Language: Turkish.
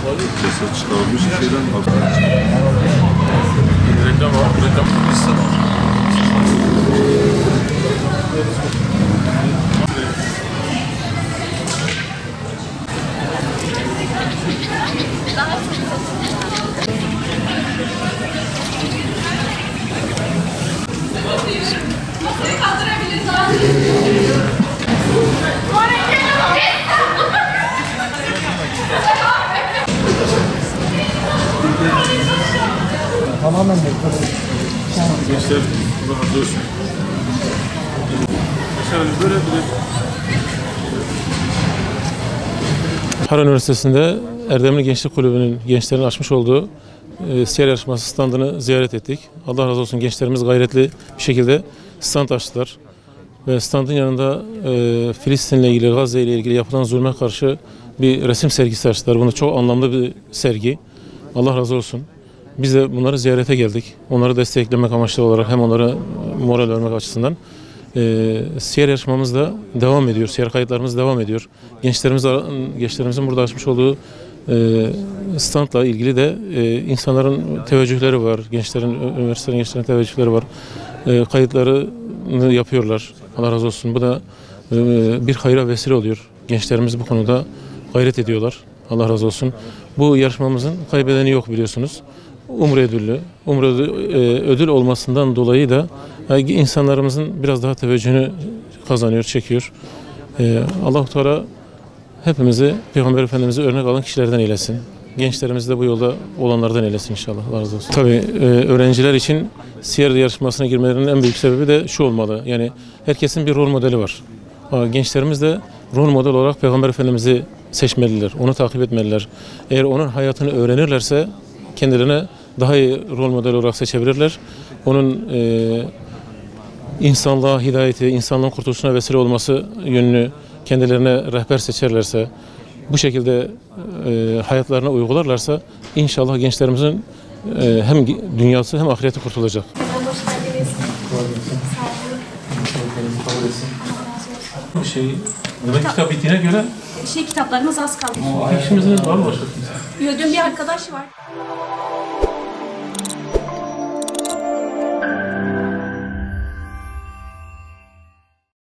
Ceset çıkarılmış şeyden bakıyor. Reklam var, reklam liste var. Tamamen bekliyorum. Gençler rahat olsun. Mesela böyle bir Harran Üniversitesi'nde Erdemli Gençlik Kulübü'nün gençlerin açmış olduğu siyer yarışması standını ziyaret ettik. Allah razı olsun, gençlerimiz gayretli bir şekilde stand açtılar. Ve standın yanında Filistin'le ilgili, Gazze ile ilgili yapılan zulme karşı bir resim sergisi açtılar. Bunu çok anlamlı bir sergi. Allah razı olsun. Biz de bunları ziyarete geldik. Onları desteklemek amaçlı olarak, hem onlara moral vermek açısından. Siyer yarışmamız da devam ediyor. Siyer kayıtlarımız devam ediyor. Gençlerimizin burada açmış olduğu standla ilgili de insanların teveccühleri var. Üniversitenin gençlerin teveccühleri var. Kayıtlarını yapıyorlar. Allah razı olsun. Bu da bir hayra vesile oluyor. Gençlerimiz bu konuda gayret ediyorlar. Allah razı olsun. Bu yarışmamızın kaybedeni yok, biliyorsunuz. Umre ödüllü. Umre ödül olmasından dolayı da insanlarımızın biraz daha teveccühünü kazanıyor, çekiyor. Allah-u Teala hepimizi Peygamber Efendimiz'i örnek alan kişilerden eylesin. Gençlerimizi de bu yolda olanlardan eylesin inşallah. Allah razı olsun. Tabii öğrenciler için siyer yarışmasına girmelerinin en büyük sebebi de şu olmalı. Yani herkesin bir rol modeli var. Gençlerimiz de rol model olarak Peygamber Efendimiz'i seçmeliler. Onu takip etmeliler. Eğer onun hayatını öğrenirlerse kendilerine daha iyi rol model olarak seçebilirler. Onun insanlığa hidayeti, insanlığın kurtuluşuna vesile olması yönünü kendilerine rehber seçerlerse, bu şekilde hayatlarına uygularlarsa inşallah gençlerimizin hem dünyası hem ahireti kurtulacak. Hoş geldiniz. Demek kitap bittiğine göre Kitaplarımız az kaldı. işimizin var mı başka? Dün bir arkadaş var.